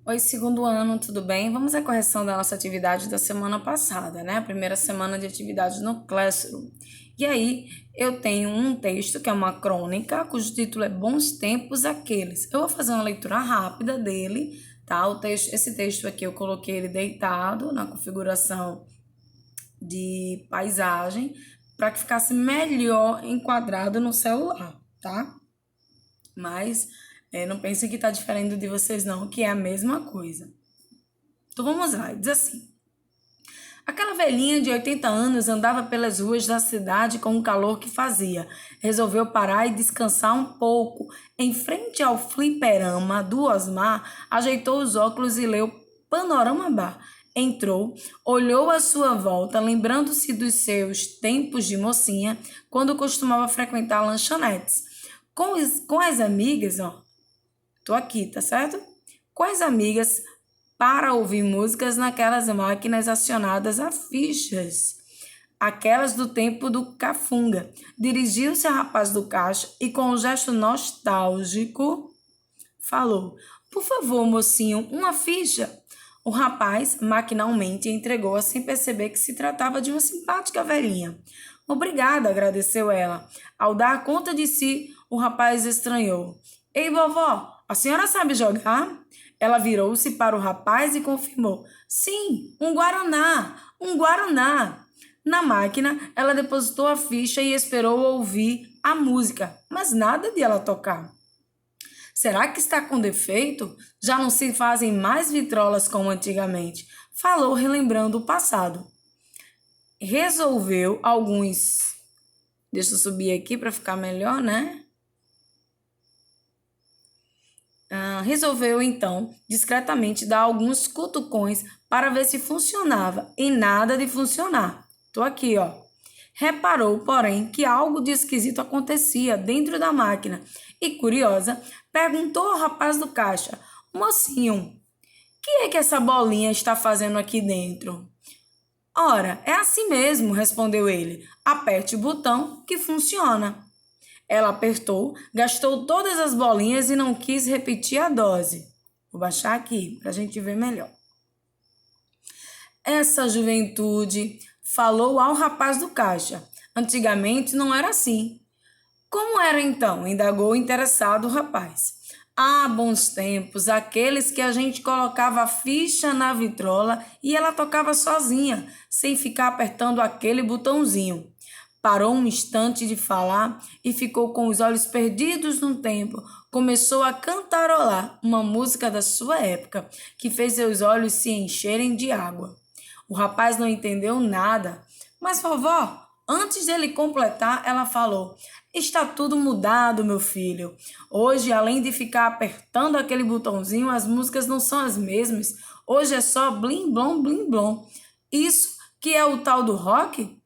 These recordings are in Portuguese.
Oi, segundo ano, tudo bem? Vamos à correção da nossa atividade da semana passada, né? A primeira semana de atividade no Classroom. E aí, eu tenho um texto que é uma crônica, cujo título é Bons Tempos Aqueles. Eu vou fazer uma leitura rápida dele, tá? Esse texto aqui eu coloquei ele deitado na configuração de paisagem para que ficasse melhor enquadrado no celular, tá? Mas não pensem que está diferente de vocês não, que é a mesma coisa. Então vamos lá, diz assim. Aquela velhinha de 80 anos andava pelas ruas da cidade com o calor que fazia. Resolveu parar e descansar um pouco. Em frente ao fliperama do Osmar, ajeitou os óculos e leu Panorama Bar. Entrou, olhou à sua volta, lembrando-se dos seus tempos de mocinha, quando costumava frequentar lanchonetes. Com as amigas, ó, tô aqui, tá certo? Com as amigas para ouvir músicas naquelas máquinas acionadas a fichas, aquelas do tempo do Cafunga. Dirigiu-se ao rapaz do caixa e, com um gesto nostálgico, falou: Por favor, mocinho, uma ficha. O rapaz maquinalmente entregou-a sem perceber que se tratava de uma simpática velhinha. Obrigada, agradeceu ela. Ao dar conta de si, o rapaz estranhou. Ei, vovó, a senhora sabe jogar? Ela virou-se para o rapaz e confirmou: Sim, um guaraná, um guaraná. Na máquina, ela depositou a ficha e esperou ouvir a música, mas nada de ela tocar. Será que está com defeito? Já não se fazem mais vitrolas como antigamente. Falou, relembrando o passado. Resolveu alguns. Deixa eu subir aqui para ficar melhor, né? Resolveu então discretamente dar alguns cutucões para ver se funcionava e nada de funcionar. Tô aqui, ó. Reparou, porém, que algo de esquisito acontecia dentro da máquina e, curiosa, perguntou ao rapaz do caixa: Mocinho, o que é que essa bolinha está fazendo aqui dentro? Ora, é assim mesmo, respondeu ele. Aperte o botão que funciona. Ela apertou, gastou todas as bolinhas e não quis repetir a dose. Vou baixar aqui para a gente ver melhor. Essa juventude falou ao rapaz do caixa. Antigamente não era assim. Como era então? Indagou o interessado o rapaz. Ah, bons tempos, aqueles que a gente colocava a ficha na vitrola e ela tocava sozinha, sem ficar apertando aquele botãozinho. Parou um instante de falar e ficou com os olhos perdidos no tempo. Começou a cantarolar uma música da sua época, que fez seus olhos se encherem de água. O rapaz não entendeu nada. Mas, vovó, antes dele completar, ela falou: Está tudo mudado, meu filho. Hoje, além de ficar apertando aquele botãozinho, as músicas não são as mesmas. Hoje é só blim blom, blim blom. Isso que é o tal do rock?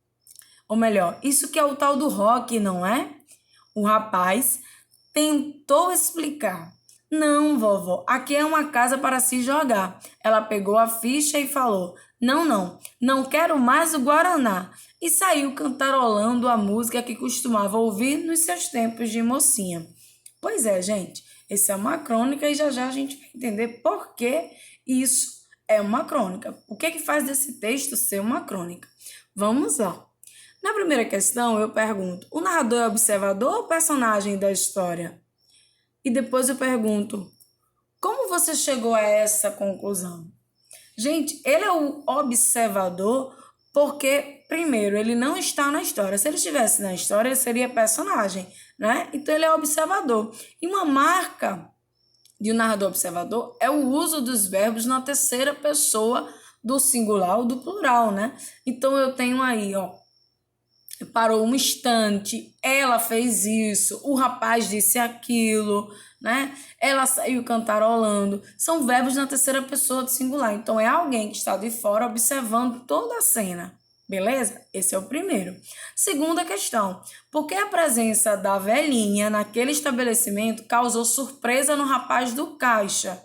Ou melhor, isso que é o tal do rock, não é? O rapaz tentou explicar. Não, vovó, aqui é uma casa para se jogar. Ela pegou a ficha e falou: não quero mais o Guaraná. E saiu cantarolando a música que costumava ouvir nos seus tempos de mocinha. Pois é, gente, essa é uma crônica e já já a gente vai entender por que isso é uma crônica. O que faz desse texto ser uma crônica? Vamos lá. Na primeira questão, eu pergunto: o narrador é observador ou personagem da história? E depois eu pergunto: como você chegou a essa conclusão? Gente, ele é o observador porque, primeiro, ele não está na história. Se ele estivesse na história, ele seria personagem, né? Então, ele é observador. E uma marca de um narrador observador é o uso dos verbos na terceira pessoa do singular ou do plural, né? Então, eu tenho aí, ó, parou um instante, ela fez isso, o rapaz disse aquilo, né? Ela saiu cantarolando. São verbos na terceira pessoa do singular. Então, é alguém que está de fora observando toda a cena. Beleza? Esse é o primeiro. Segunda questão. Por que a presença da velhinha naquele estabelecimento causou surpresa no rapaz do caixa?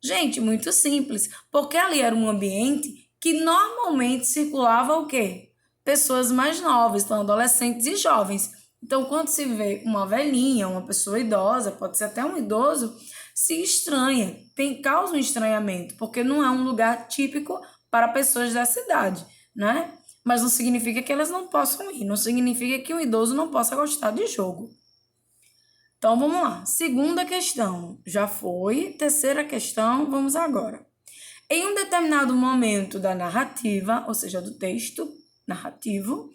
Gente, muito simples. Porque ali era um ambiente que normalmente circulava o quê? Pessoas mais novas, então adolescentes e jovens. Então, quando se vê uma velhinha, uma pessoa idosa, pode ser até um idoso, se estranha, causa um estranhamento, porque não é um lugar típico para pessoas da cidade, né? Mas não significa que elas não possam ir, não significa que um idoso não possa gostar de jogo. Então vamos lá. Segunda questão já foi. Terceira questão, vamos agora. Em um determinado momento da narrativa, ou seja, do texto narrativo,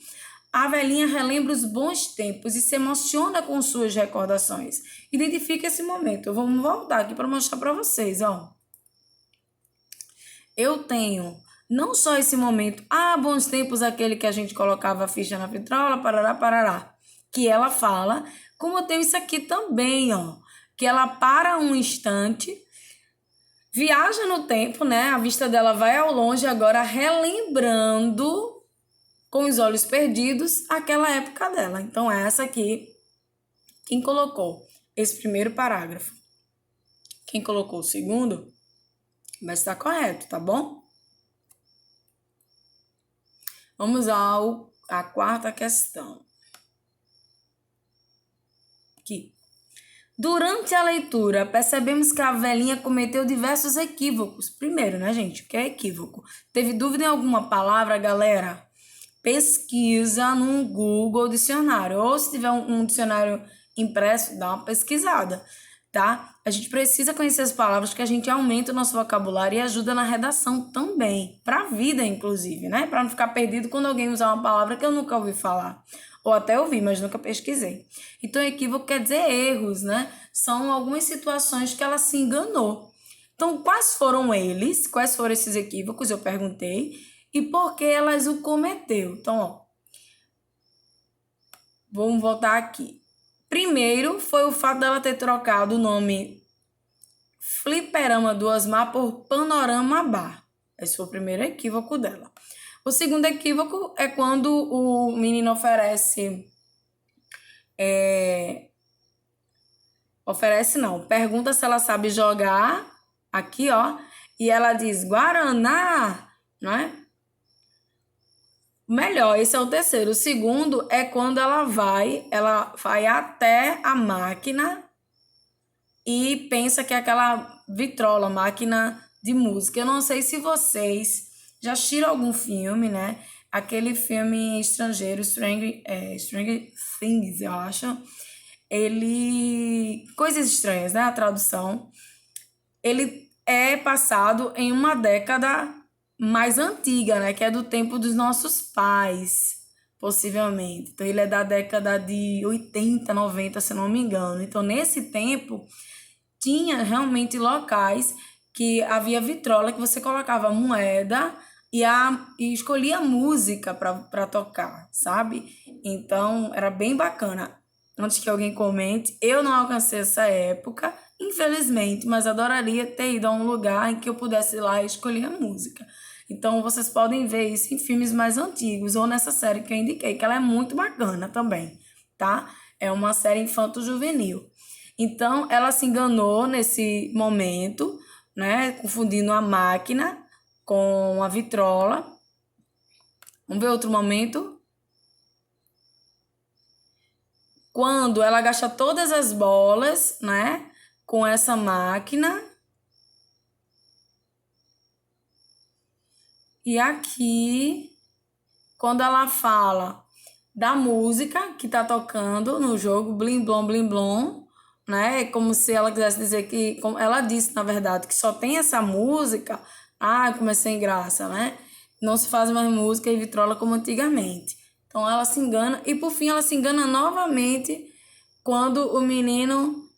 a velhinha relembra os bons tempos e se emociona com suas recordações. Identifica esse momento. Vamos voltar aqui para mostrar para vocês, ó. Eu tenho não só esse momento, bons tempos, aquele que a gente colocava a ficha na vitrola, parará, parará, que ela fala, como eu tenho isso aqui também, ó, que ela para um instante, viaja no tempo, né? A vista dela vai ao longe, agora relembrando com os olhos perdidos aquela época dela. Então, essa aqui, quem colocou esse primeiro parágrafo? Quem colocou o segundo? Vai estar correto, tá bom? Vamos à quarta questão. Aqui. Durante a leitura, percebemos que a velhinha cometeu diversos equívocos. Primeiro, né, gente? O que é equívoco? Teve dúvida em alguma palavra, galera? Pesquisa no Google Dicionário. Ou se tiver um dicionário impresso, dá uma pesquisada, tá? A gente precisa conhecer as palavras, que a gente aumenta o nosso vocabulário e ajuda na redação também. Para a vida, inclusive, né? Para não ficar perdido quando alguém usar uma palavra que eu nunca ouvi falar. Ou até ouvi, mas nunca pesquisei. Então, equívoco quer dizer erros, né? São algumas situações que ela se enganou. Então, quais foram eles? Quais foram esses equívocos? Eu perguntei. E por que elas o cometeu? Então, ó. Vamos voltar aqui. Primeiro, foi o fato dela ter trocado o nome Fliperama do Osmar por Panorama Bar. Esse foi o primeiro equívoco dela. O segundo equívoco é quando o menino oferece... pergunta se ela sabe jogar, aqui, ó, e ela diz Guaraná, não é? Melhor, esse é o terceiro. O segundo é quando ela vai até a máquina e pensa que é aquela vitrola, máquina de música. Eu não sei se vocês já assistiram algum filme, né? Aquele filme estrangeiro, Stranger Things, eu acho. Coisas estranhas, né? A tradução. Ele é passado em uma década mais antiga, né? Que é do tempo dos nossos pais, possivelmente. Então, ele é da década de 80, 90, se não me engano. Então, nesse tempo, tinha realmente locais que havia vitrola, que você colocava moeda e escolhia música para tocar, sabe? Então, era bem bacana. Antes que alguém comente, eu não alcancei essa época, infelizmente, mas adoraria ter ido a um lugar em que eu pudesse ir lá e escolher a música. Então, vocês podem ver isso em filmes mais antigos ou nessa série que eu indiquei, que ela é muito bacana também, tá? É uma série infanto-juvenil. Então, ela se enganou nesse momento, né? Confundindo a máquina com a vitrola. Vamos ver outro momento? Quando ela gasta todas as bolas, né? Com essa máquina. E aqui, quando ela fala da música que tá tocando no jogo, Blim Blom, Blim Blom, né? Como se ela quisesse dizer que... Como ela disse, na verdade, que só tem essa música. Como é sem graça, né? Não se faz mais música e vitrola como antigamente. Então, ela se engana. E, por fim, ela se engana novamente quando o menino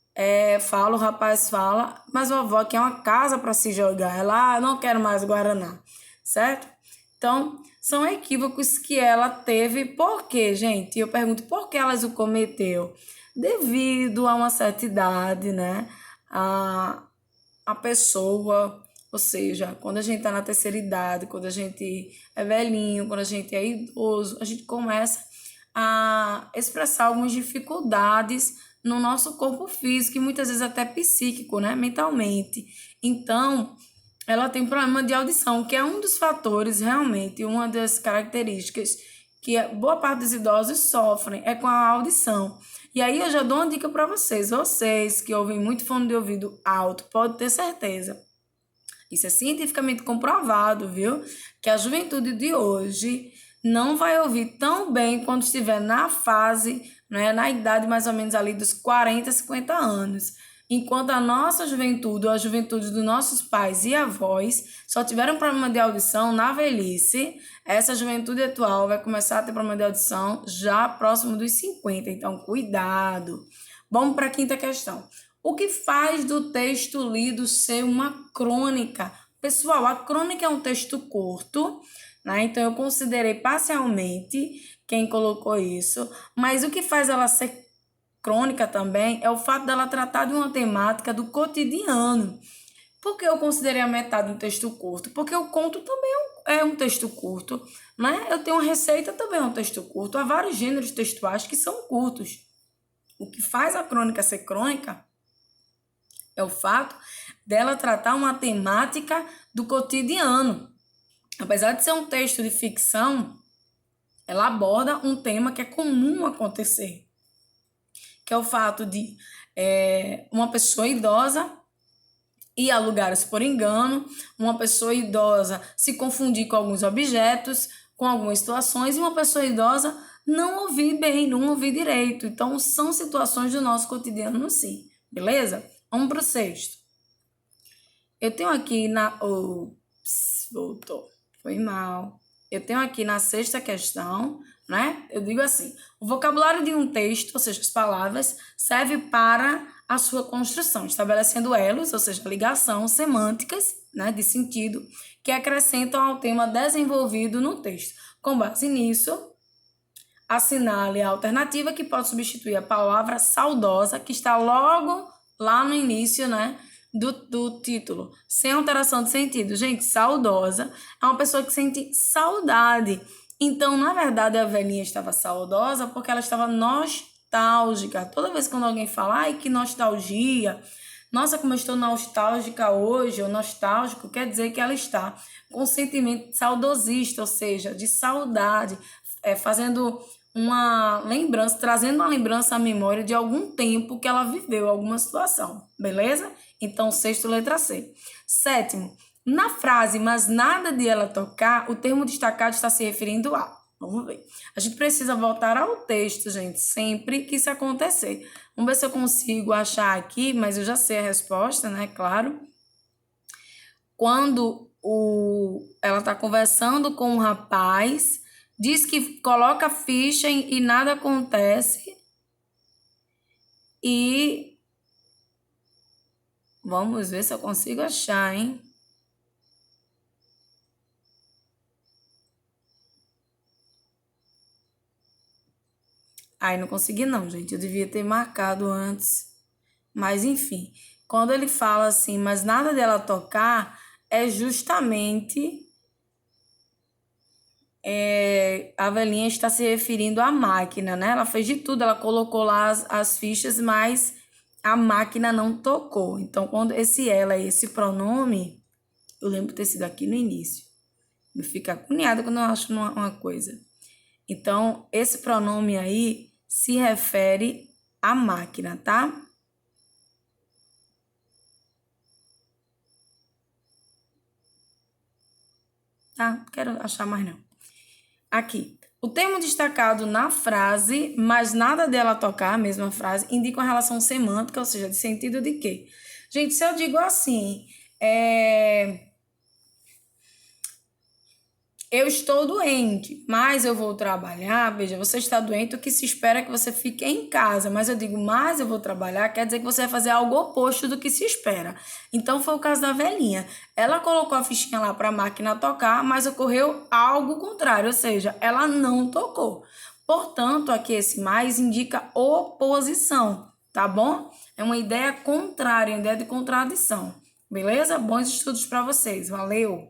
fala, o rapaz fala, mas vovó quer uma casa para se jogar. Ela, não quero mais Guaraná, certo? Então, são equívocos que ela teve. Por quê, gente? Eu pergunto, por que elas o cometeu? Devido a uma certa idade, né? A pessoa, ou seja, quando a gente está na terceira idade, quando a gente é velhinho, quando a gente é idoso, a gente começa a expressar algumas dificuldades no nosso corpo físico e muitas vezes até psíquico, né? Mentalmente. Então, ela tem problema de audição, que é um dos fatores, realmente, uma das características que boa parte dos idosos sofrem, é com a audição. E aí eu já dou uma dica para vocês. Vocês que ouvem muito fone de ouvido alto, pode ter certeza. Isso é cientificamente comprovado, viu? Que a juventude de hoje não vai ouvir tão bem quando estiver na fase, né, na idade mais ou menos ali dos 40, 50 anos. Enquanto a nossa juventude, ou a juventude dos nossos pais e avós, só tiveram problema de audição na velhice, essa juventude atual vai começar a ter problema de audição já próximo dos 50. Então, cuidado. Vamos para a quinta questão. O que faz do texto lido ser uma crônica? Pessoal, a crônica é um texto curto, né? Então eu considerei parcialmente quem colocou isso, mas o que faz ela ser crônica também é o fato dela tratar de uma temática do cotidiano. Por que eu considerei a metade um texto curto? Porque o conto também é um texto curto, né? Eu tenho uma receita também é um texto curto. Há vários gêneros textuais que são curtos. O que faz a crônica ser crônica é o fato dela tratar uma temática do cotidiano. Apesar de ser um texto de ficção, ela aborda um tema que é comum acontecer, que é o fato de uma pessoa idosa ir a lugares por engano, uma pessoa idosa se confundir com alguns objetos, com algumas situações, e uma pessoa idosa não ouvir bem, não ouvir direito. Então, são situações do nosso cotidiano, sim. Beleza? Vamos para o sexto. Eu tenho aqui voltou. Foi mal. Eu tenho aqui na sexta questão, né? Eu digo assim: o vocabulário de um texto, ou seja, as palavras, serve para a sua construção, estabelecendo elos, ou seja, ligação, semânticas, né, de sentido, que acrescentam ao tema desenvolvido no texto. Com base nisso, assinale a alternativa que pode substituir a palavra saudosa, que está logo lá no início, né, do título, sem alteração de sentido. Gente, saudosa é uma pessoa que sente saudade. Então, na verdade, a velhinha estava saudosa porque ela estava nostálgica. Toda vez quando alguém fala, ai, que nostalgia, nossa, como eu estou nostálgica hoje, ou nostálgico, quer dizer que ela está com um sentimento saudosista, ou seja, de saudade, fazendo uma lembrança, trazendo uma lembrança à memória de algum tempo que ela viveu, alguma situação, beleza? Então, sexto, letra C. Sétimo, na frase, mas nada de ela tocar, o termo destacado está se referindo a. Vamos ver. A gente precisa voltar ao texto, gente, sempre que isso acontecer. Vamos ver se eu consigo achar aqui, mas eu já sei a resposta, né? Claro. Quando ela está conversando com um rapaz, diz que coloca ficha e nada acontece. E vamos ver se eu consigo achar, hein? Ai, não consegui não, gente. Eu devia ter marcado antes. Mas, enfim. Quando ele fala assim, mas nada dela tocar, é justamente... a velhinha está se referindo à máquina, né? Ela fez de tudo, ela colocou lá as fichas, mas a máquina não tocou. Então, quando esse ela e esse pronome, eu lembro de ter sido aqui no início. Eu fico agoniada quando eu acho uma coisa. Então, esse pronome aí se refere à máquina, tá? Tá? Não quero achar mais não. Aqui. O termo destacado na frase, mas nada dela tocar, a mesma frase, indica uma relação semântica, ou seja, de sentido de quê? Gente, se eu digo assim, eu estou doente, mas eu vou trabalhar. Veja, você está doente, o que se espera é que você fique em casa. Mas eu digo, mas eu vou trabalhar, quer dizer que você vai fazer algo oposto do que se espera. Então, foi o caso da velhinha. Ela colocou a fichinha lá para a máquina tocar, mas ocorreu algo contrário, ou seja, ela não tocou. Portanto, aqui esse mais indica oposição, tá bom? É uma ideia contrária, uma ideia de contradição. Beleza? Bons estudos para vocês. Valeu!